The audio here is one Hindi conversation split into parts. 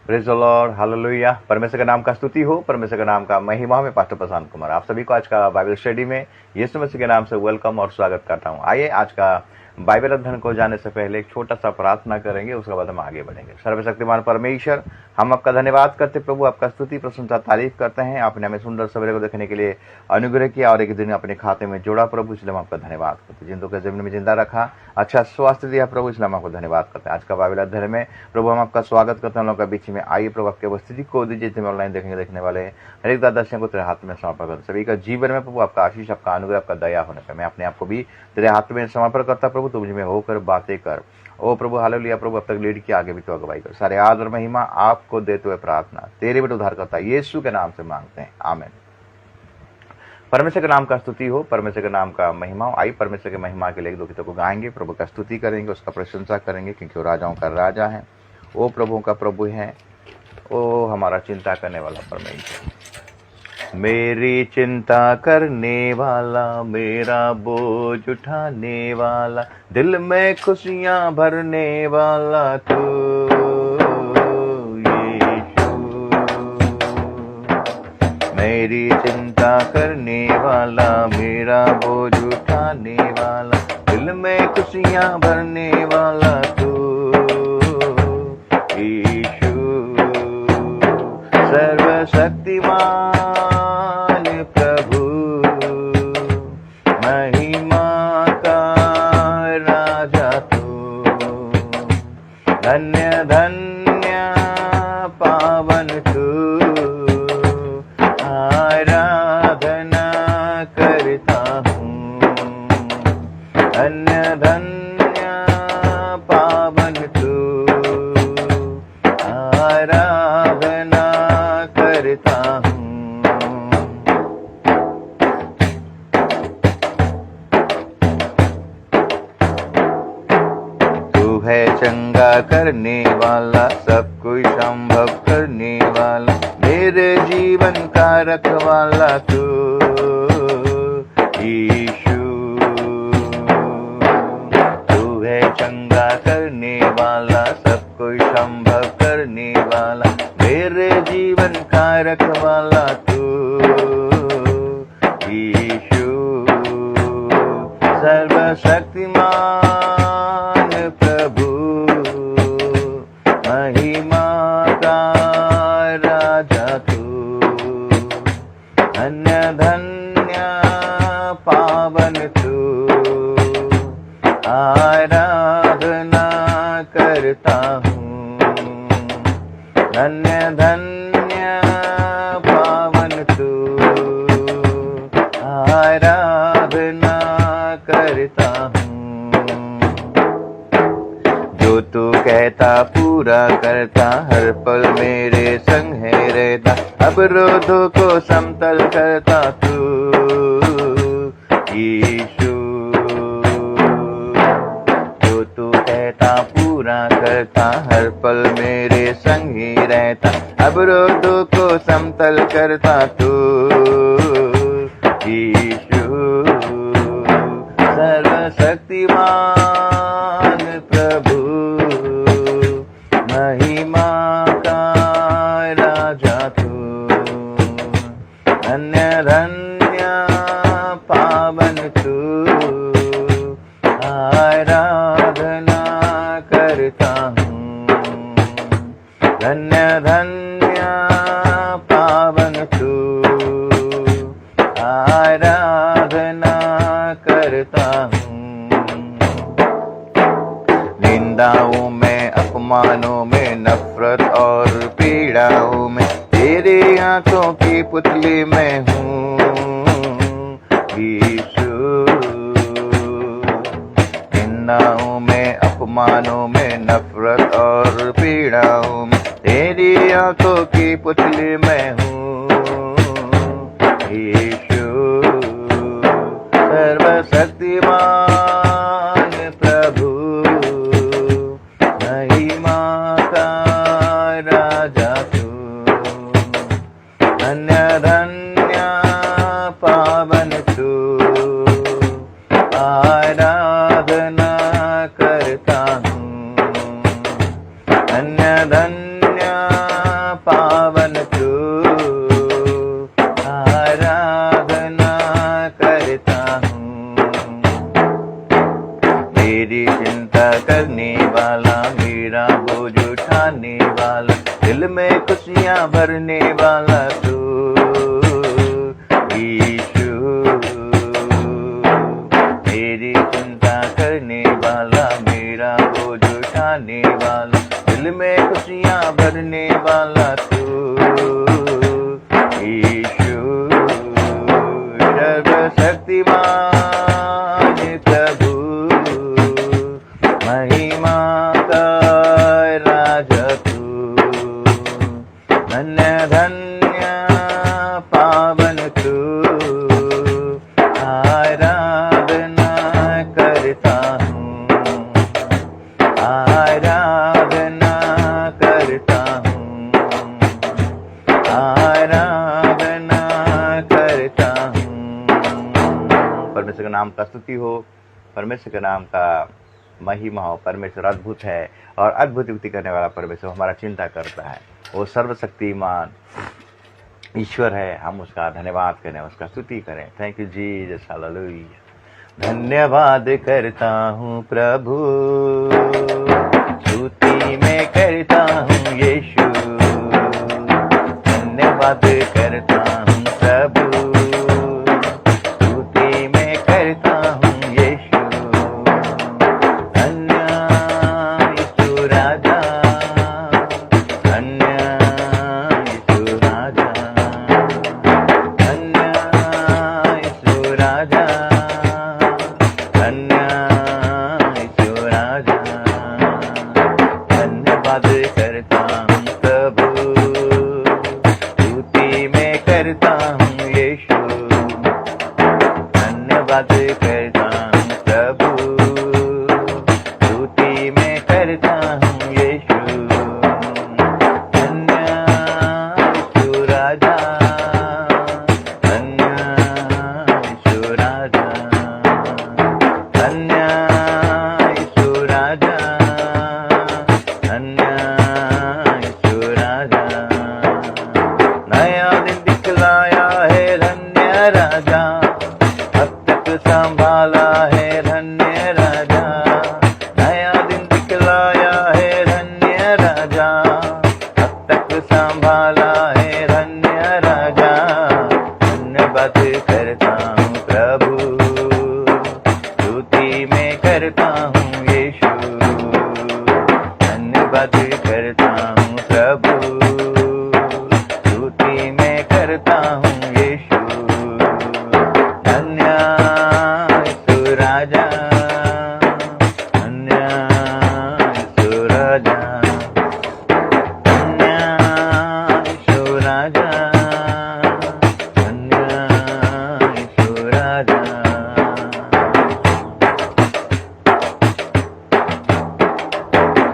Praise the Lord, hallelujah. परमेश्वर का नाम का स्तुति हो, परमेश्वर का नाम का महिमा में पास्टर प्रशांत कुमार आप सभी को आज का बाइबल स्टडी में यीशु मसीह के नाम से वेलकम और स्वागत करता हूं। आइए आज का बाइबल अध्ययन को जाने से पहले एक छोटा सा प्रार्थना करेंगे, उसके बाद हम आगे बढ़ेंगे। सर्वशक्तिमान परमेश्वर, हम आपका धन्यवाद करते प्रभु, आपका स्तुति प्रशंसा तारीफ करते हैं। आपने हमें सुंदर सवेरे को देखने के लिए अनुग्रह किया और एक दिन अपने खाते में जोड़ा प्रभु, इसलिए हम आपका धन्यवाद करते। जिंदों के जमीन में जिंदा रखा, अच्छा स्वास्थ्य दिया प्रभु, इसलिए हम आपको धन्यवाद करते हैं। आज का बाइबल अध्ययन में प्रभु हम आपका स्वागत करते हैं। हम लोगों के बीच में आइए प्रभु, आपके उपस्थिति को दीजिए। जितने ऑनलाइन देखने वाले हर एक दर्शकों को तेरे हाथ में समर्पण करते, सभी का जीवन में प्रभु आपका आशीष, आपका अनुग्रह, आपका दया होने पर मैं अपने आप को भी तेरे हाथ में समर्पण करता प्रभु। तू मुझ में होकर बातें कर ओ प्रभु, हालेलुया प्रभु। अब तक लीड किया, आगे भी तो अगुवाई कर। सारे आदर और महिमा आपको देते हुए प्रार्थना तेरे बेटे उद्धार करता यीशु के नाम से मांगते हैं, आमीन। परमेश्वर के नाम का स्तुति हो, परमेश्वर के नाम का महिमा हो। आई परमेश्वर के महिमा के लिए दो गीतों को गाएंगे, प्रभु का स्तुति करेंगे, उसका प्रशंसा करेंगे, क्योंकि वो राजाओं का राजा है, वो प्रभुओं का प्रभु है, ओ हमारा चिंता करने वाला परमेश्वर। मेरी चिंता करने वाला, मेरा बोझ उठाने वाला, दिल में खुशियां भरने वाला तू यीशु। मेरी चिंता करने वाला, मेरा बोझ उठाने वाला, दिल में खुशियां भरने वाला तू यीशु। सर्वशक्तिमान प्रभु, महिमा का राजा तू, धन्य धन्य पावन तू, आराधना करता हूँ। धन्य धन्य पावन तू, आराधना करता हूँ। तू है चंगा करने वाला, सब कुछ संभव करने वाला, मेरे जीवन का रखवाला तू यीशु। तू है चंगा करने वाला, सब कुछ संभव करने वाला, मेरे जीवन का रखवाला तू यीशु। सर्वशक्तिमान प्रभु, महिमा का राजा तू, धन्य धन्य पावन तू, आराधना करता हूँ। धन्य धन्य पावन तू, आराधना करता हूँ। जो तू कहता पूरा करता, हर पल मेरे संग है रहता, अवरोधों को समतल करता तू यीशु। जो तू कहता पूरा करता, हर पल मेरे संग ही रहता, अवरोधों को समतल करता तू यीशु। सर्वशक्तिमान प्रभु, महिमा का राजा तू, धन्य धन्य पावन तू, आराधना करता हूँ। धन्य धन्य पावन तू, आराधना करता हूँ। निंदाओं में, अपमानों में, नफरत और पीड़ाओं में, तेरी आंखों की पुतली में हूँ यीशु। निंदाओं में, अपमानों में, नफरत और पीड़ाओं में, तेरी आंखों की पुतली में हूँ यीशु। सर्वशक्तिमान प्रभु, महिमा का राजा तू, धन्य धन्य पावन तू, आराधना करता हूँ। धन्य धन्य लुटाने वाला, दिल में खुशियाँ भरने वाला तू यीशु, मेरी चिंता करने वाला, मेरा बोझ उठाने वाला, दिल में खुशियाँ भरने वाला तू यीशु, सर्वशक्तिमान प्रभु, महिमा का राजा तू, धन्य धन्य पावन तू, आराधना करता हूँ, आराधना करता हूँ, आराधना करता हूँ। परमेश्वर के नाम का स्तुति हो, परमेश्वर के नाम का महिमा हो। परमेश्वर अद्भुत है और अद्भुत युक्ति करने वाला परमेश्वर हमारा चिंता करता है। वो सर्वशक्तिमान ईश्वर है, हम उसका धन्यवाद करें, उसका स्तुति करें। Thank you Jesus, hallelujah. धन्यवाद करता हूँ प्रभु, स्तुति मैं करता हूँ यीशु, धन्यवाद करता हूँ प्रभु, स्तुति मैं करता हूँ यीशु, धन्य यीशु राजा, धन्य यीशु राजा, धन्य यीशु राजा, धन्य यीशु राजा, धन्यवाद करता हूँ प्रभु, स्तुति मैं करता हूँ यीशु, धन्यवाद करता हूँ प्रभु, स्तुति मैं करता हूँ यीशु, धन्य यीशु राजा, धन्य यीशु राजा, धन्य यीशु राजा, धन्य यीशु राजा, नया दिन दिखलाया है धन्य राजा, अब तक संभाला है धन्य राजा, नया दिन दिखलाया है धन्य राजा, अब तक संभाला है धन्य राजा, धन्यवाद करता हूँ प्रभु, स्तुति मैं करता हूँ यीशु, धन्यवाद करता हूँ प्रभु, स्तुति मैं करता हूँ यीशु, धन्य यीशु राजा, धन्य यीशु राजा, धन्य यीशु राजा, धन्य यीशु राजा।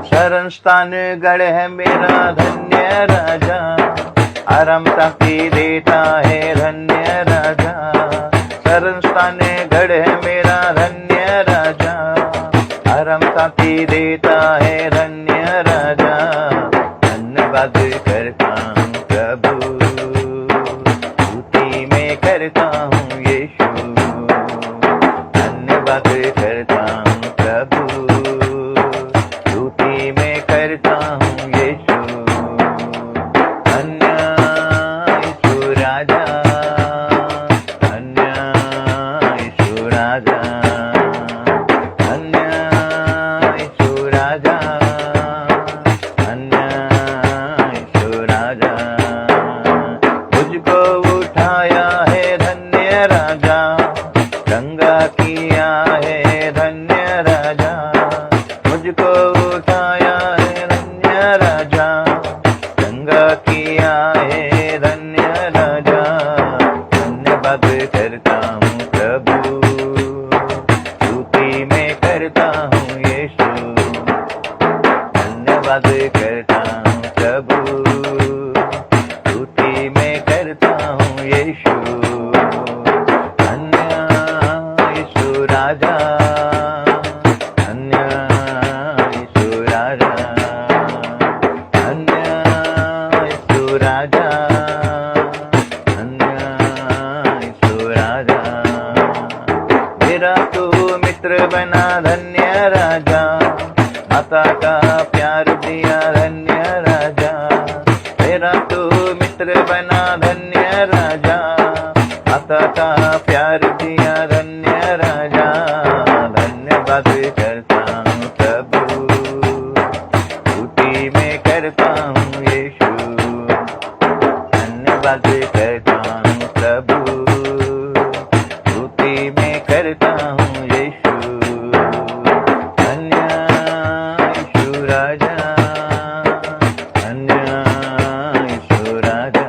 शरण स्थान गढ़ है मेरा धन्य राजा, आराम शांति देता है धन्य राजा, शरण स्थान गढ़ है मेरा धन्य राजा, आराम शांति देता है धन्य राजा, धन्यवाद करता हूँ प्रभु, स्तुति मैं करता हूँ यीशु, धन्यवाद करता हूँ प्रभु, स्तुति मैं करता हूँ यीशु, धन्य यीशु राजा, धन्य यीशु राजा, धन्य यीशु राजा, धन्य यीशु राजा, मुझको उठाया है धन्य राजा, दंगा किया है धन्य राजा, मुझको उठाया है धन्य राजा, दंगा किया है धन्य राजा, धन्यवाद करता हूँ प्रभु, स्तुति मैं करता हूँ यीशु, धन्यवाद करता हूँ प्रभु, स्तुति मैं करता हूँ यीशु, धन्य यीशु राजा, धन्य यीशु राजा, धन्य यीशु राजा, धन्य यीशु राजा, मेरा तू मित्र बना धन्य राजा, माता का प्यार दिया धन्य पुत्र बना धन्य राजा, माता का प्यार दिया धन्य राजा, धन्यवाद करता हूँ प्रभु, स्तुति में करता हूँ यीशु, धन्यवाद करता हूँ प्रभु, स्तुति में करता हूँ यीशु, धन्य यीशु राजा, धन्य यीशु राजा,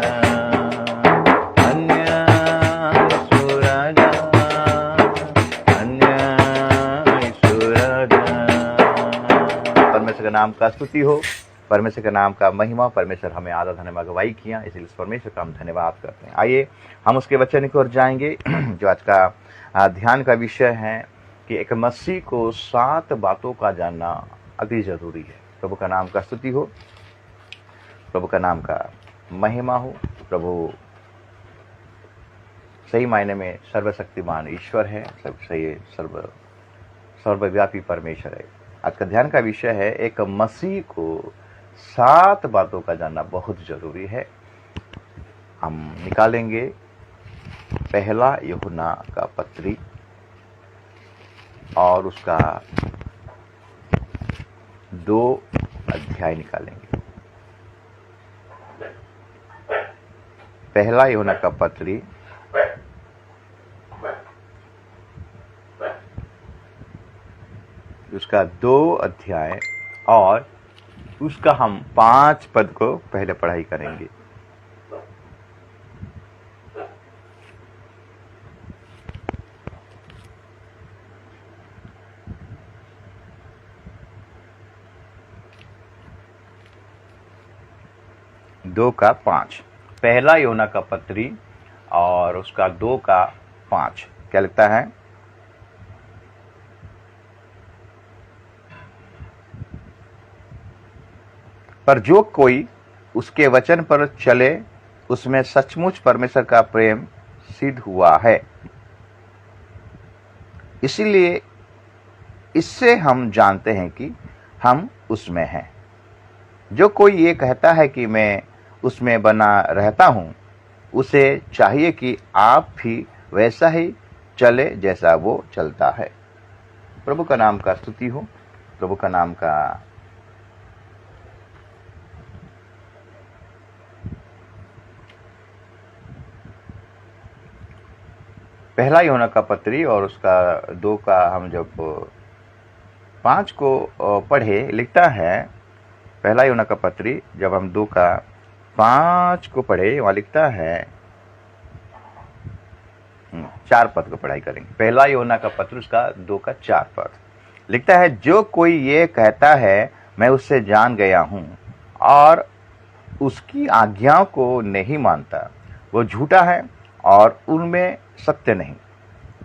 धन्य यीशु राजा, धन्य यीशु राजा। परमेश्वर का नाम का स्तुति हो, परमेश्वर के नाम का महिमा। परमेश्वर हमें आधा धन्यवाद गवाही किया, इसलिए परमेश्वर का हम धन्यवाद करते हैं। आइए हम उसके वचन की ओर जाएंगे जो आज का ध्यान का विषय है कि एक मसीह को 7 बातों का जानना अति जरूरी है। प्रभु का नाम का स्तुति हो, प्रभु का नाम का महिमा हो। प्रभु सही मायने में सर्वशक्तिमान ईश्वर है, सर्वव्यापी परमेश्वर है। आज का ध्यान का विषय है एक मसीह को 7 बातों का जानना बहुत जरूरी है। हम निकालेंगे पहला यूहन्ना का पत्री और उसका 2 अध्याय निकालेंगे। पहला यूहन्ना का पत्री उसका 2 अध्याय और उसका हम 5 पद को पहले पढ़ाई करेंगे। दो का 5, पहला यूहन्ना का पत्री और उसका 2 का 5 क्या लिखता है? पर जो कोई उसके वचन पर चले उसमें सचमुच परमेश्वर का प्रेम सिद्ध हुआ है। इसीलिए इससे हम जानते हैं कि हम उसमें हैं। जो कोई ये कहता है कि मैं उसमें बना रहता हूं, उसे चाहिए कि आप भी वैसा ही चले जैसा वो चलता है। प्रभु का नाम का स्तुति हो, प्रभु का नाम का पहला यूहन्ना का पत्री और उसका 2 का हम जब 5 को पढ़े, लिखता है पहला यूहन्ना का पत्री जब हम 2 का 5 को पढ़े, वहां लिखता है 4 पद को पढ़ाई करेंगे। पहला यूहन्ना का पत्र उसका 2 का 4 पद लिखता है, जो कोई ये कहता है मैं उससे जान गया हूं और उसकी आज्ञाओं को नहीं मानता, वो झूठा है और उनमें सत्य नहीं।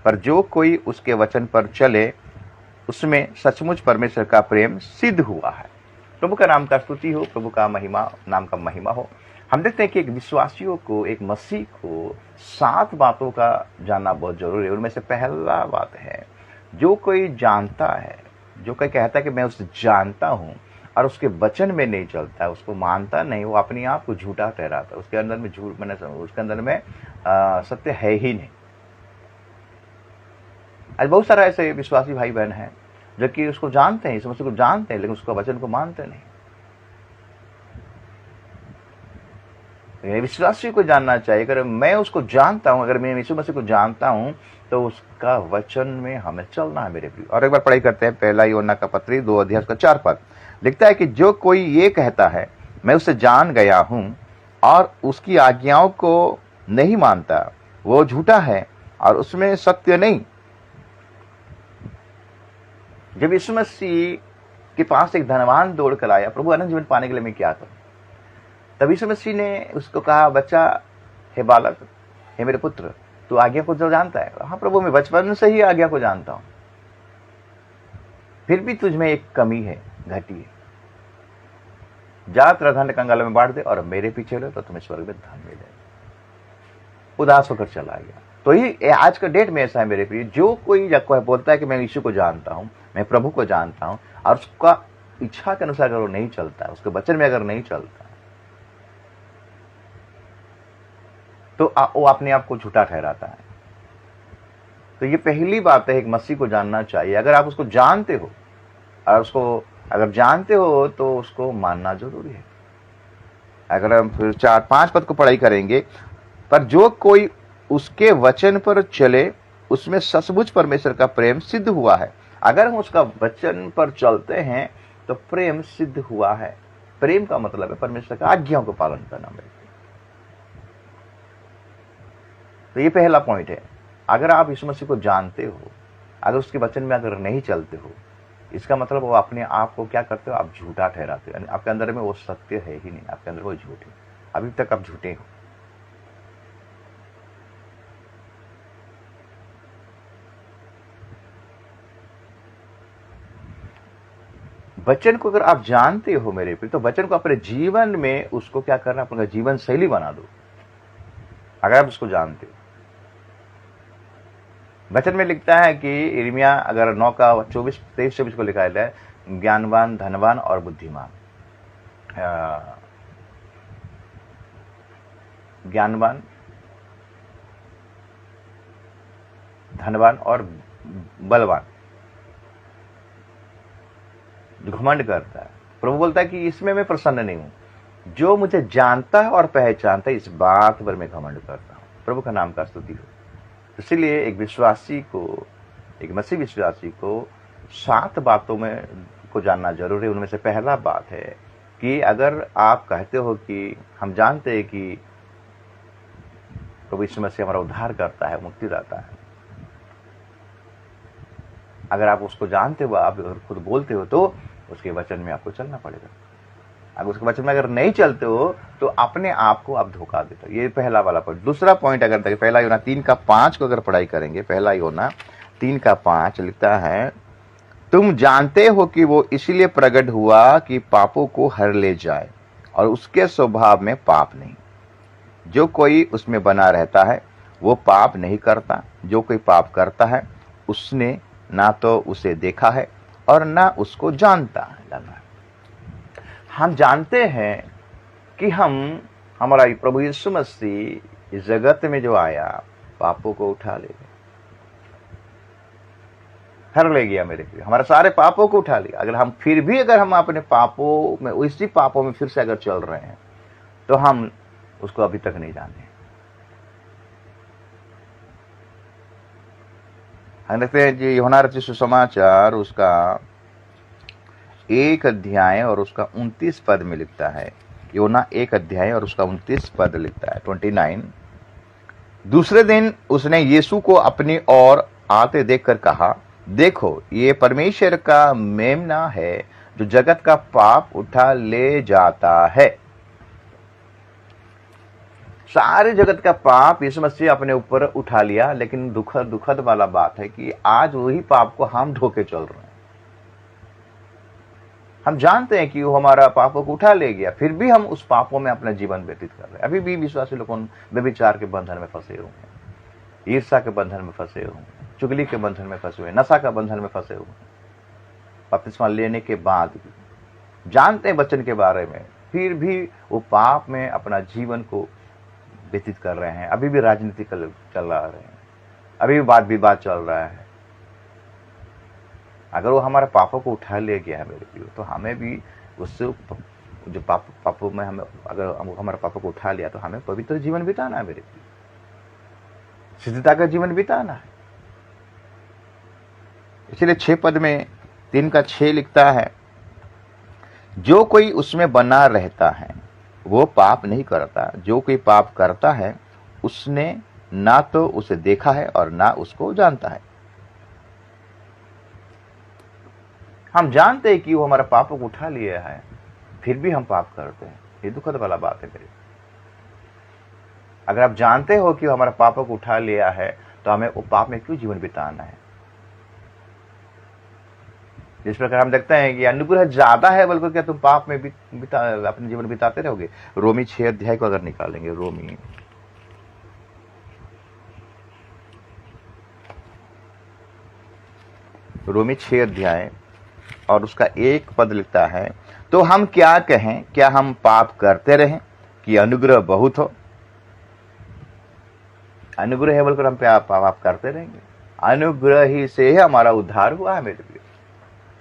पर जो कोई उसके वचन पर चले उसमें सचमुच परमेश्वर का प्रेम सिद्ध हुआ है। प्रभु का नाम का स्तुति हो, प्रभु का नाम का महिमा हो। हम देखते हैं कि एक विश्वासियों को, एक मसीह को 7 बातों का जानना बहुत जरूरी है। उनमें से पहला बात है, जो कोई जानता है, जो कोई कहता है कि मैं उसे जानता हूं और उसके वचन में नहीं चलता, उसको मानता नहीं, वो अपने आप को झूठा ठहराता, उसके अंदर में झूठ उसके अंदर में सत्य है ही नहीं। आज बहुत सारा ऐसे विश्वासी भाई बहन हैं जो कि उसको जानते हैं, इस मसीह को जानते हैं, लेकिन उसका वचन को मानते नहीं। विश्वासी को जानना चाहिए, अगर मैं उसको जानता हूं, अगर मैं यीशु मसीह को जानता हूं, तो उसका वचन में हमें चलना है मेरे प्रिय। और एक बार पढ़ाई करते हैं पहला यूहन्ना का पत्री 2 अध्याय का 4 पद लिखता है कि जो कोई ये कहता है मैं उसे जान गया हूं और उसकी आज्ञाओं को नहीं मानता, वो झूठा है और उसमें सत्य नहीं। जब यीशु मसीह के पास एक धनवान दौड़ कर आया, प्रभु अनंत जीवन पाने के लिए मैं क्या करूं, तब यीशु मसीह ने उसको कहा, बच्चा, हे बालक, हे मेरे पुत्र, तू आज्ञा को जो जानता है? हाँ प्रभु, मैं बचपन से ही आज्ञा को जानता हूं, फिर भी तुझमें एक कमी है, घटी है। जा तेरा धन कंगालों में बांट दे और मेरे पीछे लो तो तुम्हें स्वर्ग में धन मिलेगा। उदास होकर चला गया। तो ये आज का डेट में ऐसा है मेरे प्रिय, जो कोई बोलता है कि मैं यीशु को जानता हूं, मैं प्रभु को जानता हूं, और उसका इच्छा के अनुसार अगर वो नहीं चलता, उसके वचन में अगर नहीं चलता, तो वो अपने आप को झूठा ठहराता है। तो ये पहली बात है, एक मसीह को जानना चाहिए। अगर आप उसको जानते हो और उसको अगर जानते हो तो उसको मानना जरूरी है। अगर हम फिर 4-5 पद को पढ़ाई करेंगे, पर जो कोई उसके वचन पर चले उसमें सचमुच परमेश्वर का प्रेम सिद्ध हुआ है। अगर हम उसका वचन पर चलते हैं तो प्रेम सिद्ध हुआ है। प्रेम का मतलब है परमेश्वर का आज्ञाओं को पालन करना। तो ये पहला पॉइंट है। अगर आप यीशु मसीह को जानते हो, अगर उसके वचन में अगर नहीं चलते हो, इसका मतलब वो अपने आप को क्या करते हो, आप झूठा ठहराते हो। आपके अंदर में वो सत्य है ही नहीं, आपके अंदर वो झूठ है। अभी तक आप झूठे हो। वचन को अगर आप जानते हो मेरे प्रिय, तो वचन को अपने जीवन में उसको क्या करना, अपना जीवन शैली बना दो। अगर आप उसको जानते हो, वचन में लिखता है कि यिर्मयाह अगर 9 का 23-24 को लिखा है, ज्ञानवान, धनवान और बुद्धिमान, ज्ञानवान, धनवान और बलवान जो घमंड करता है, प्रभु बोलता है कि इसमें मैं प्रसन्न नहीं हूं। जो मुझे जानता है और पहचानता है, इस बात पर मैं घमंड करता हूं। प्रभु का नाम का स्तुति हो। इसलिए एक विश्वासी को, एक मसीह विश्वासी को 7 बातों में को जानना जरूरी है। उनमें से पहला बात है कि अगर आप कहते हो कि हम जानते हैं कि प्रभु यीशु मसीह हमारा उद्धार करता है, मुक्ति दाता है, अगर आप उसको जानते हो, आप अगर खुद बोलते हो, तो उसके वचन में आपको चलना पड़ेगा। अगर उसके वचन में अगर नहीं चलते हो तो अपने आप को आप धोखा देते हो। ये पहला वाला पॉइंट। दूसरा पॉइंट अगर देखें, पहला योना 3:5 को अगर पढ़ाई करेंगे, पहला योना 3:5 लिखता है, तुम जानते हो कि वो इसलिए प्रकट हुआ कि पापों को हर ले जाए और उसके स्वभाव में पाप नहीं। जो कोई उसमें बना रहता है वो पाप नहीं करता। जो कोई पाप करता है उसने ना तो उसे देखा है और ना उसको जानता है। हम जानते हैं कि हमारा प्रभु यीशु मसीह इस जगत में जो आया, पापों को उठा ले गया, हर ले गया मेरे प्रिय, हमारे सारे पापों को उठा लिया। अगर हम फिर भी अगर हम अपने पापों में, उसी पापों में फिर से अगर चल रहे हैं, तो हम उसको अभी तक नहीं जाने। हम देखते हैं कि यूहन्ना रचित सुसमाचार उसका 1 अध्याय और उसका 29 पद में लिखता है। यूहन्ना 1 अध्याय और उसका 29 पद लिखता है, 29। दूसरे दिन उसने यीशु को अपनी ओर आते देखकर कहा, देखो ये परमेश्वर का मेमना है जो जगत का पाप उठा ले जाता है। सारे जगत का पाप यीशु मसीह अपने ऊपर उठा लिया, लेकिन दुखद वाला बात है कि आज वही पाप को हम ढोके चल रहे हैं। हम जानते हैं कि वो हमारा पापों को उठा ले गया, फिर भी हम उस पापों में अपना जीवन व्यतीत कर रहे हैं। अभी भी विश्वासी लोग व्यभिचार के बंधन में फंसे हुए हैं, ईर्ष्या के बंधन में फंसे हुए हैं, चुगली के बंधन में फंसे हुए, नशा का बंधन में फंसे हुए। बपतिस्मा लेने के बाद भी जानते हैं वचन के बारे में, फिर भी वो पाप में अपना जीवन को व्यतीत कर रहे हैं। अभी भी राजनीति चल रहा है, अभी भी वाद विवाद चल रहा है। अगर वो हमारे पापों को उठा ले गया है मेरे प्रियो, तो हमें भी उससे जो पापों में हमें, अगर हमारे पापों को उठा लिया, तो हमें पवित्र जीवन बिताना है मेरे प्रियो, सिद्धता का जीवन बिताना है। इसलिए 6 पद में 3:6 लिखता है, जो कोई उसमें बना रहता है वो पाप नहीं करता। जो कोई पाप करता है उसने ना तो उसे देखा है और ना उसको जानता है। हम जानते हैं कि वो हमारा पापों को उठा लिया है, फिर भी हम पाप करते हैं। ये दुखद वाला बात है मेरे। अगर आप जानते हो कि वो हमारा पापों को उठा लिया है, तो हमें वो पाप में क्यों जीवन बिताना है। जिस प्रकार हम देखते हैं कि अनुग्रह ज्यादा है, बल्कि क्या तुम पाप में अपने जीवन बिताते रहोगे। रोमी 6 अध्याय को अगर निकालेंगे, रोमी 6 अध्याय और उसका 1 पद लिखता है, तो हम क्या कहें, क्या हम पाप करते रहें कि अनुग्रह बहुत हो। अनुग्रह है बोलकर हम पे आप करते रहेंगे। अनुग्रह ही से ही हमारा उद्धार हुआ है मेरे प्रिय।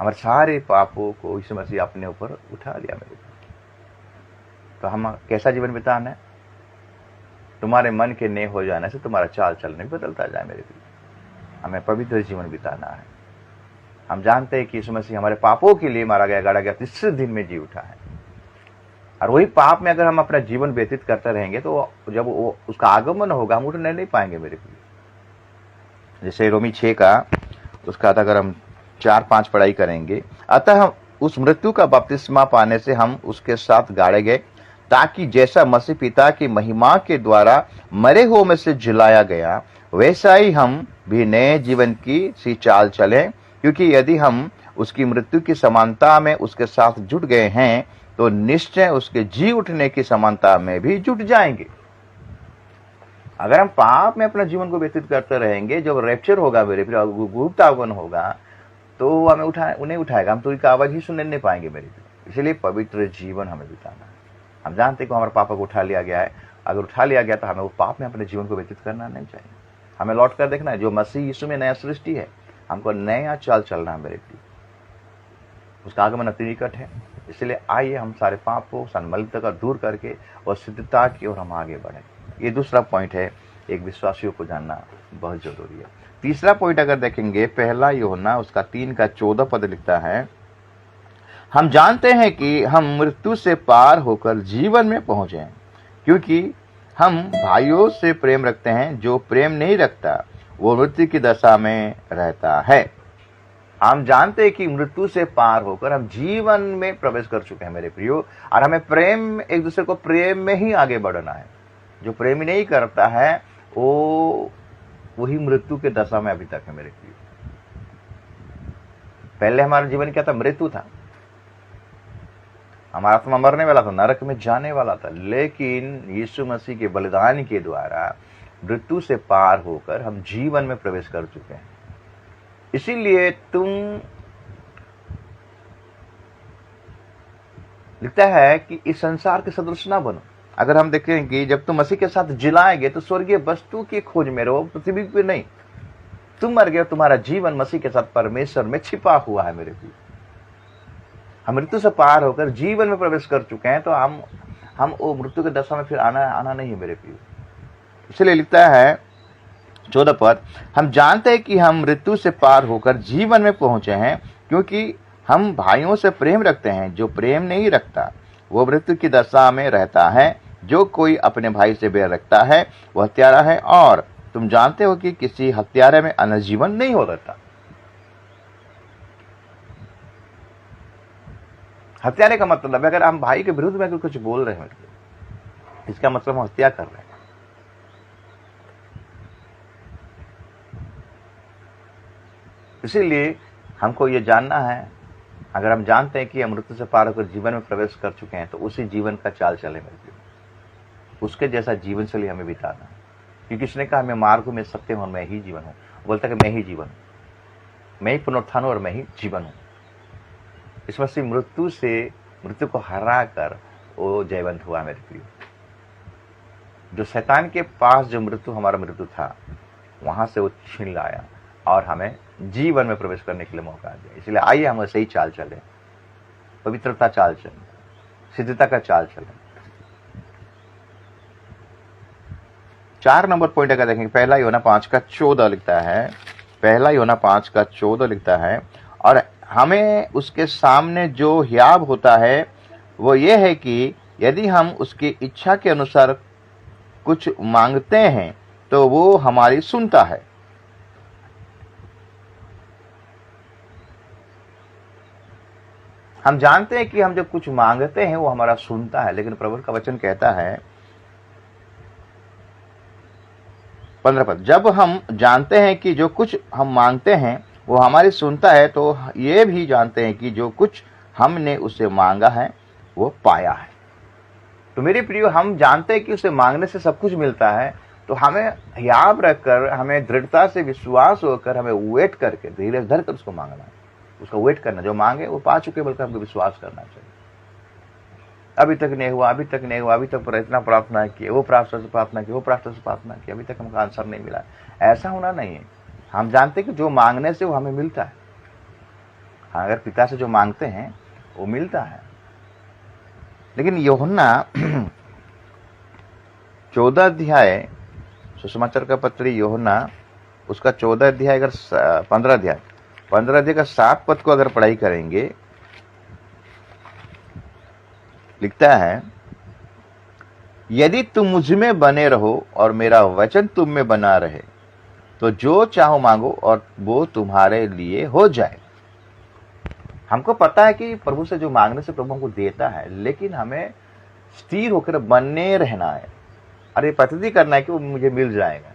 हमारे सारे पापों को यीशु मसीह अपने ऊपर उठा लिया मेरे प्रिय। तो हम कैसा जीवन बिताना है? तुम्हारे मन के नेक हो जाने से तुम्हारा चाल चलने भी बदलता जाए मेरे प्रिय। हमें पवित्र जीवन बिताना है। हम जानते हैं कि यीशु मसीह हमारे पापों के लिए मारा गया, गाड़ा गया, तीसरे दिन में जी उठा है। और वही पाप में अगर हम अपना जीवन व्यतीत करते रहेंगे तो जब वो उसका आगमन होगा हम उठने नहीं पाएंगे मेरे प्रिय। जैसे रोमी 6 का उसका अगर हम 4-5 पढ़ाई करेंगे, अतः हम उस मृत्यु का बपतिस्मा पाने से हम उसके साथ गाड़े गए, ताकि जैसा मसीह पिता की महिमा के द्वारा मरे हुओं में से जिलाया गया, वैसा ही हम भी नए जीवन की सी चाल चलें। क्योंकि यदि हम उसकी मृत्यु की समानता में उसके साथ जुट गए हैं तो निश्चय उसके जी उठने की समानता में भी जुट जाएंगे। अगर हम पाप में अपना जीवन को व्यतीत करते रहेंगे, जब रैप्चर होगा मेरे फिर गुप्त आगमन होगा तो हमें उन्हें उठाएगा, हम तो उसकी आवाज ही सुनने नहीं पाएंगे मेरे। इसलिए पवित्र जीवन हमें बिताना है। हम जानते हैं कि हमारे पापा को उठा लिया गया है। अगर उठा लिया गया तो हमें वो पाप में अपने जीवन को व्यतीत करना नहीं चाहिए। हमें लौट कर देखना है, जो मसीह यीशु में नया सृष्टि है, हमको नया चाल चलना है मेरे प्रिय। उसका आगमन अति निकट है। इसलिए आइए हम सारे पापों मलिनता का दूर करके और सिद्धता की ओर हम आगे बढ़े। ये दूसरा पॉइंट है, एक विश्वासियों को जानना बहुत जरूरी है। तीसरा पॉइंट अगर देखेंगे, पहला यूहन्ना उसका 3 का 14 पद लिखता है, हम जानते हैं कि हम मृत्यु से पार होकर जीवन में पहुंचे हैं, क्योंकि हम भाइयों से प्रेम रखते हैं। जो प्रेम नहीं रखता वो मृत्यु की दशा में रहता है। हम जानते हैं कि मृत्यु से पार होकर हम जीवन में प्रवेश कर चुके हैं मेरे प्रियो। और हमें प्रेम, एक दूसरे को प्रेम में ही आगे बढ़ना है। जो प्रेम नहीं करता है वो वही मृत्यु के दशा में अभी तक है मेरे प्रियो। पहले हमारा जीवन क्या था? मृत्यु था। हमारा आत्मा मरने वाला था, नरक में जाने वाला था। लेकिन यीशु मसीह के बलिदान के द्वारा मृत्यु से पार होकर हम जीवन में प्रवेश कर चुके हैं। इसीलिए तुम, लिखता है कि इस संसार के सदृश ना बनो। अगर हम देखें कि जब तुम मसीह के साथ जिलाएंगे तो स्वर्गीय वस्तु की खोज में रहो, पृथ्वी पे नहीं। तुम मर गए, तुम्हारा जीवन मसीह के साथ परमेश्वर में छिपा हुआ है मेरे प्रिय। हम मृत्यु से पार होकर जीवन में प्रवेश कर चुके हैं, तो हम वो मृत्यु के दशा में फिर आना नहीं है मेरे प्रिय। इसलिए लिखता है 14 पद, हम जानते हैं कि हम मृत्यु से पार होकर जीवन में पहुंचे हैं, क्योंकि हम भाइयों से प्रेम रखते हैं। जो प्रेम नहीं रखता वो मृत्यु की दशा में रहता है। जो कोई अपने भाई से बैर रखता है वह हत्यारा है, और तुम जानते हो कि किसी हत्यारे में अनंत जीवन नहीं हो रहता। हत्यारे का मतलब है, अगर हम भाई के विरुद्ध में अगर कुछ बोल रहे हैं, इसका मतलब हम हत्या कर रहे हैं। इसीलिए हमको ये जानना है, अगर हम जानते हैं कि हम मृत्यु से पार होकर जीवन में प्रवेश कर चुके हैं, तो उसी जीवन का चाल चले मेरे प्रिय। उसके जैसा जीवन शैली हमें बिताना है। क्योंकि उसने कहा, मैं मार्ग में सत्य हूं और मैं ही जीवन हूं। बोलता कि मैं ही जीवन हूं, मैं ही पुनरुत्थान हूं और मैं ही जीवन हूं। इस मसीह मृत्यु को हरा कर वो जयवंत हुआ मेरे प्रिय। जो शैतान के पास जो मृत्यु हमारा मृत्यु था, वहां से वो छीन लाया और हमें जीवन में प्रवेश करने के लिए मौका दिया। इसलिए आइए हम सही चाल चले, पवित्रता चाल चले, सिद्धता का चाल चले। 4 नंबर पॉइंट अगर देखेंगे, पहला यूहन्ना 5 का 14 लिखता है, पहला यूहन्ना 5 का 14 लिखता है, और हमें उसके सामने जो हियाब होता है वो ये है कि यदि हम उसकी इच्छा के अनुसार कुछ मांगते हैं तो वो हमारी सुनता है। हम जानते हैं कि हम जब कुछ मांगते हैं वो हमारा सुनता है। लेकिन प्रभु का वचन कहता है 15 पद, जब हम जानते हैं कि जो कुछ हम मांगते हैं वो हमारी सुनता है, तो ये भी जानते हैं कि जो कुछ हमने उसे मांगा है वो पाया है। तो मेरे प्रियो, हम जानते हैं कि उसे मांगने से सब कुछ मिलता है, तो हमें याद रखकर, हमें दृढ़ता से विश्वास होकर, हमें वेट करके धीरे धर कर उसको मांगना है, उसका वेट करना। जो मांगे वो पा चुके, बल्कि हमको विश्वास करना चाहिए। अभी तक नहीं हुआ, अभी तक नहीं हुआ, अभी तक इतना प्रार्थना किए, वो पास्टर से प्रार्थना की, वो पास्टर से प्रार्थना की, अभी तक हमको आंसर नहीं मिला। ऐसा होना नहीं है। हम जानते हैं कि जो मांगने से वो हमें मिलता है। हाँ, अगर पिता से जो मांगते हैं वो मिलता है। लेकिन यूहन्ना 14 अध्याय, सुसमाचार का पत्री यूहन्ना, उसका 14 अध्याय, अगर 15 अध्याय का 7 पद को अगर पढ़ाई करेंगे, लिखता है, यदि तुम मुझ में बने रहो और मेरा वचन तुम में बना रहे तो जो चाहो मांगो और वो तुम्हारे लिए हो जाए। हमको पता है कि प्रभु से जो मांगने से प्रभु हमको देता है, लेकिन हमें स्थिर होकर बने रहना है। अरे प्रतिज्ञा करना है कि वो मुझे मिल जाएगा,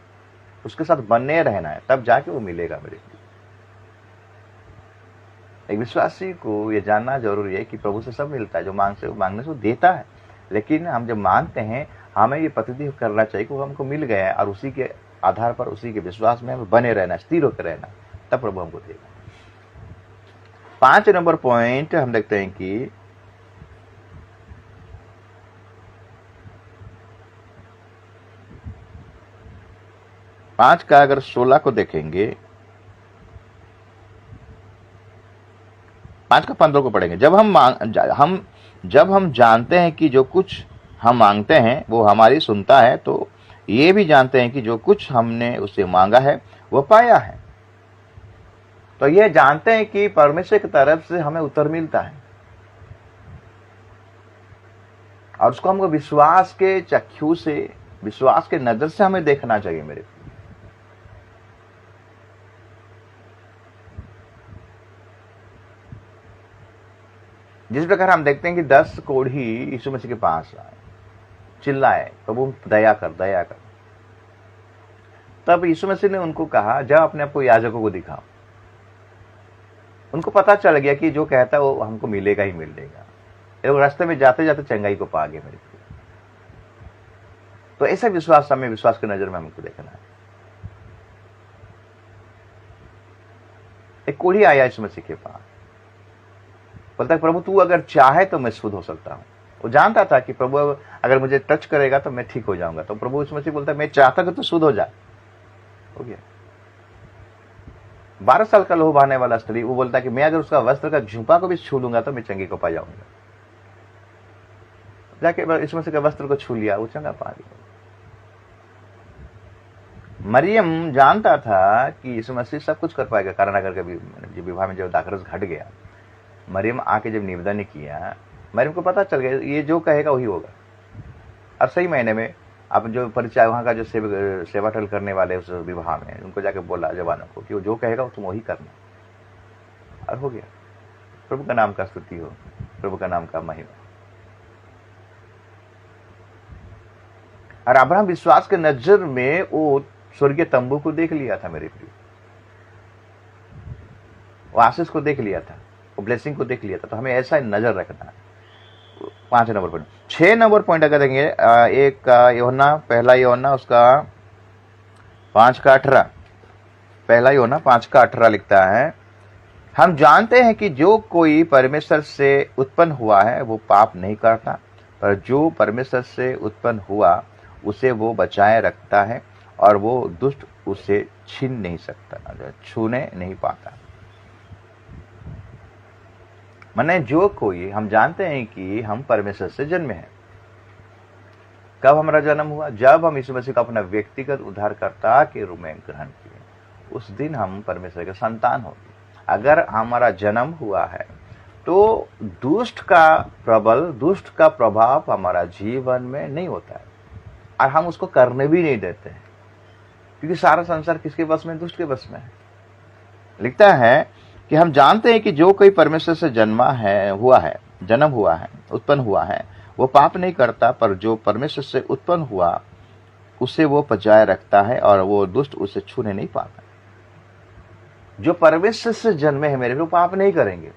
उसके साथ बने रहना है, तब जाके वो मिलेगा मेरे लिए। एक विश्वासी को ये जानना जरूरी है कि प्रभु से सब मिलता है। जो मांगने से वो देता है, लेकिन हम जब मांगते हैं हमें ये प्रतिज्ञा करना चाहिए कि वो हमको मिल गया है, और उसी के आधार पर, उसी के विश्वास में हमें बने रहना, स्थिर होकर रहना, तब प्रभु हमको देगा। 5 नंबर पॉइंट हम देखते हैं कि पांच का अगर 16 को देखेंगे, 5 का 15 को पढ़ेंगे। जब हम जानते हैं कि जो कुछ हम मांगते हैं वो हमारी सुनता है, तो ये भी जानते हैं कि जो कुछ हमने उससे मांगा है वो पाया है। तो ये जानते हैं कि परमेश्वर की तरफ से हमें उत्तर मिलता है, और उसको हमको विश्वास के चक्षु से, विश्वास के नजर से हमें देखना चाहिए। मेरे जिस प्रकार हम देखते हैं कि 10 कोढ़ी यीशु मसीह के पास आए, चिल्लाए, प्रभु दया कर, दया कर। तब यीशु मसीह ने उनको कहा, जब अपने आप को याजकों को दिखाओ। उनको पता चल गया कि जो कहता है वो हमको मिलेगा ही मिलेगा। लोग रास्ते में जाते जाते चंगाई को पा गए मेरे को। तो ऐसा विश्वास हमें, विश्वास की नजर में हमको देखना है। एक कोढ़ी आया यीशु मसीह के पास, बोलता प्रभु तू अगर चाहे तो मैं शुद्ध हो सकता हूं। वो जानता था कि प्रभु अगर मुझे टच करेगा तो मैं ठीक हो जाऊंगा। तो प्रभु यीशु मसीह बोलता मैं चाहता कि तू शुद्ध हो जा। हो गया। 12 साल का लोह बहाने वाला स्त्री, वो बोलता कि मैं अगर उसका वस्त्र का झुंपा को भी छू लूंगा तो मैं चंगे को पा जाऊंगा। जाके यीशु मसीह के वस्त्र को छू लिया, वो चंगा पा गया। मरियम जानता था कि यीशु मसीह सब कुछ कर पाएगा, कारण अगर कभी विवाह में जब दाखरस घट गया, मरियम आके जब निवेदन किया, मरियम को पता चल गया ये जो कहेगा वही होगा। और सही महीने में अब जो परिचय वहां का जो सेवा टल करने वाले उस विवाह में, उनको जाके बोला जवानों को कि वो जो कहेगा तुम वही करना, और हो गया। प्रभु का नाम का स्तुति हो, प्रभु का नाम का महिमा। और अब्राहम विश्वास के नजर में वो स्वर्गीय तंबू को देख लिया था मेरे प्रिय, वो आशीष को देख लिया था, वो ब्लेसिंग को देख लिया था। तो हमें ऐसा नजर रखना है। 5 नंबर पॉइंट। 6 नंबर पॉइंट अगर देंगे, एक यूहन्ना, पहला यूहन्ना उसका 5 का 18, पहला यूहन्ना 5 का 18 लिखता है, हम जानते हैं कि जो कोई परमेश्वर से उत्पन्न हुआ है वो पाप नहीं करता, पर जो परमेश्वर से उत्पन्न हुआ उसे वो बचाए रखता है, और वो दुष्ट उसे छीन नहीं सकता, छूने नहीं पाता। माने जो कोई, हम जानते हैं कि हम परमेश्वर से जन्मे हैं। कब हमारा जन्म हुआ? जब हम यीशु मसीह को अपना व्यक्तिगत उद्धारकर्ता के रूप में ग्रहण किए, उस दिन हम परमेश्वर के संतान हो गए। अगर हमारा जन्म हुआ है तो दुष्ट का प्रभाव हमारा जीवन में नहीं होता है, और हम उसको करने भी नहीं देते हैं, क्योंकि सारा संसार किसके बस में? दुष्ट के बस में है। लिखता है कि हम जानते हैं कि जो कोई परमेश्वर से जन्म हुआ है, उत्पन्न हुआ है, वो पाप नहीं करता, पर जो परमेश्वर से उत्पन्न हुआ उसे वो बचाए रखता है, और वो दुष्ट उसे छूने नहीं पाता। जो परमेश्वर से जन्मे हैं मेरे, वो पाप नहीं करेंगे,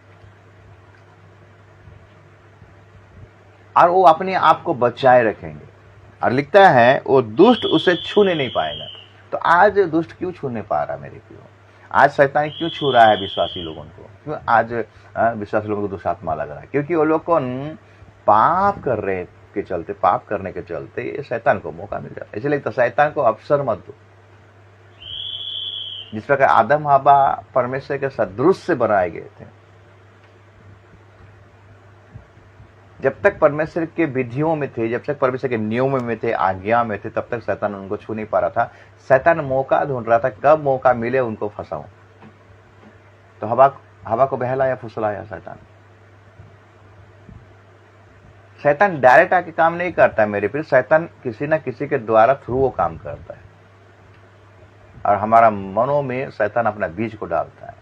और वो अपने आप को बचाए रखेंगे। और लिखता है वो दुष्ट उसे छूने नहीं पाएगा। तो आज दुष्ट क्यों छूने पा रहा मेरे प्रियो? आज शैतान क्यों छू रहा है विश्वासी लोगों को? क्यों आज विश्वासी लोगों को दुष्ट आत्मा लग रहा है? क्योंकि वो लोग को पाप कर रहे के चलते, पाप करने के चलते ये शैतान को मौका मिल जाता है। इसलिए तो शैतान को अवसर मत दो। जिस प्रकार आदम हवा परमेश्वर के सदृश से बनाए गए थे, जब तक परमेश्वर के विधियों में थे, जब तक परमेश्वर के नियमों में थे, आज्ञा में थे, तब तक शैतान उनको छू नहीं पा रहा था। शैतान मौका ढूंढ रहा था, कब मौका मिले उनको फंसाऊं। तो हवा को बहलाया, फुसलाया शैतान। शैतान डायरेक्ट आके काम नहीं करता है मेरे प्रिय। शैतान किसी न किसी के द्वारा थ्रू वो काम करता है, और हमारा मनों में शैतान अपना बीज को डालता है।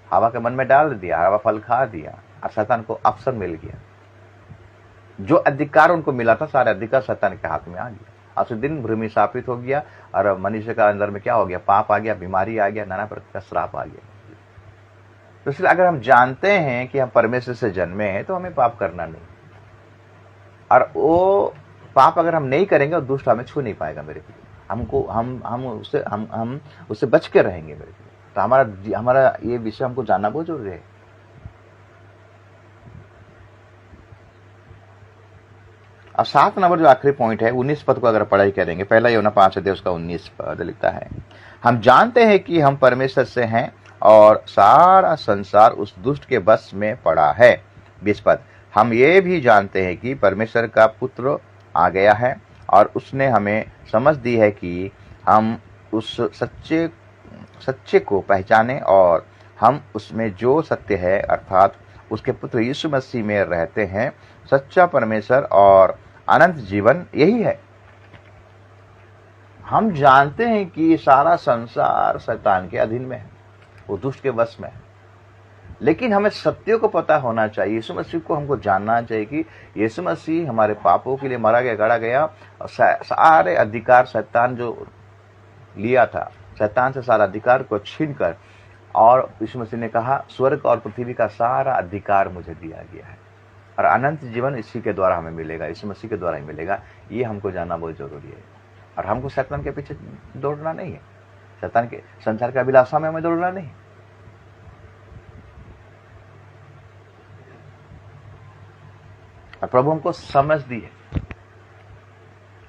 हवा के मन में डाल दिया, हवा फल खा दिया, और शैतान को अवसर मिल गया। जो अधिकार उनको मिला था, सारे अधिकार शैतान के हाथ में आ गया। आज दिन भूमि शापित हो गया, और मनुष्य का अंदर में क्या हो गया? पाप आ गया, बीमारी आ गया, नाना प्रकार का श्राप आ गया। तो इसलिए अगर हम जानते हैं कि हम परमेश्वर से जन्मे हैं, तो हमें पाप करना नहीं। और वो पाप अगर हम नहीं करेंगे, और दुष्ट हमें छू नहीं पाएगा मेरे प्रिय। हमको हम उससे बच के रहेंगे मेरे प्रिय। तो हमारा ये विषय हमको जानना बहुत जरूरी है। अब 7 नंबर जो आखिरी पॉइंट है, 19 पद को अगर पढ़ाई करेंगे, पहला यूहन्ना 5 अध्याय उसका 19 पद लिखता है, हम जानते हैं कि हम परमेश्वर से हैं, और सारा संसार उस दुष्ट के बस में पड़ा है। 20 पद, हम ये भी जानते हैं कि परमेश्वर का पुत्र आ गया है, और उसने हमें समझ दी है कि हम उस सच्चे को पहचाने, और हम उसमें जो सत्य है अर्थात उसके पुत्र यीशु मसीह में रहते हैं। सच्चा परमेश्वर और अनंत जीवन यही है। हम जानते हैं कि सारा संसार शैतान के अधीन में है, वो दुष्ट के वश में है। लेकिन हमें सत्य को पता होना चाहिए। यीशु मसीह को हमको जानना चाहिए कि यीशु मसीह हमारे पापों के लिए मरा गया, गड़ा गया, और सारे अधिकार शैतान जो लिया था, शैतान से सारा अधिकार को छीनकर, और यीशु मसीह ने कहा स्वर्ग और पृथ्वी का सारा अधिकार मुझे दिया गया है, और अनंत जीवन इसी के द्वारा हमें मिलेगा, यीशु मसीह के द्वारा ही मिलेगा। ये हमको जानना बहुत जरूरी है। और हमको शैतान के पीछे दौड़ना नहीं है, शैतान के संसार के अभिलाषा में हमें दौड़ना नहीं। और प्रभु हमको समझ दी है,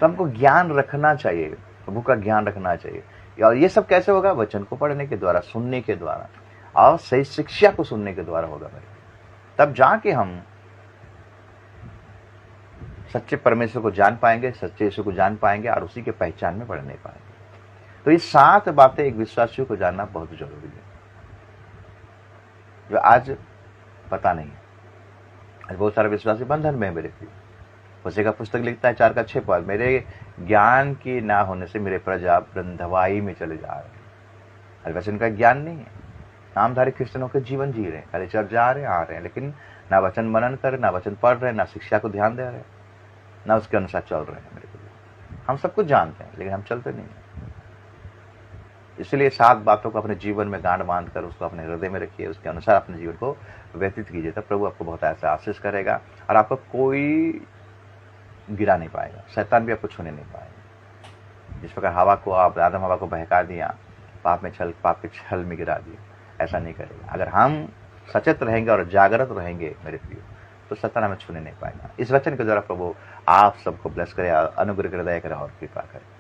तो हमको ज्ञान रखना चाहिए, प्रभु का ज्ञान रखना चाहिए। और ये सब कैसे होगा? वचन को पढ़ने के द्वारा, सुनने के द्वारा, और सही शिक्षा को सुनने के द्वारा होगा मेरे। तब जाके हम सच्चे परमेश्वर को जान पाएंगे, सच्चे यीशु को जान पाएंगे, और उसी के पहचान में बढ़ने पाएंगे। तो ये 7 बातें एक विश्वासियों को जानना बहुत जरूरी है, जो आज पता नहीं है। आज बहुत सारे विश्वासी बंधन में है मेरे प्रिय। होशे का पुस्तक लिखता है 4 का 6 पद, मेरे ज्ञान की ना होने से मेरे प्रजा बंधवाई में चले जा रहे हैं। आज वचन का ज्ञान नहीं है, नामधारी क्रिश्चियनों के जीवन जी रहे हैं, खाली चर्च जा रहे हैं, आ रहे हैं, लेकिन ना वचन मनन कर रहे, ना वचन पढ़ रहे, ना शिक्षा को ध्यान दे रहे, ना उसके अनुसार चल रहे हैं मेरे प्रिय। हम सब कुछ जानते हैं, लेकिन हम चलते नहीं। इसलिए 7 बातों को अपने जीवन में गांठ बांध कर उसको अपने हृदय में रखिए, उसके अनुसार अपने जीवन को व्यतीत कीजिए। तब प्रभु आपको बहुत ऐसा आशीष करेगा, और आपको कोई गिरा नहीं पाएगा, शैतान भी आपको छूने नहीं पाएगा। जिस प्रकार आदम हवा को बहका दिया, पाप के छल में गिरा दिया, ऐसा नहीं करेगा। अगर हम सचेत रहेंगे और जागृत रहेंगे मेरे प्रिय, तो शैतान हमें छूने नहीं पाएगा। इस वचन के द्वारा प्रभु आप सबको ब्लेस करे, अनुग्रह करे, दया करे और कृपा करे।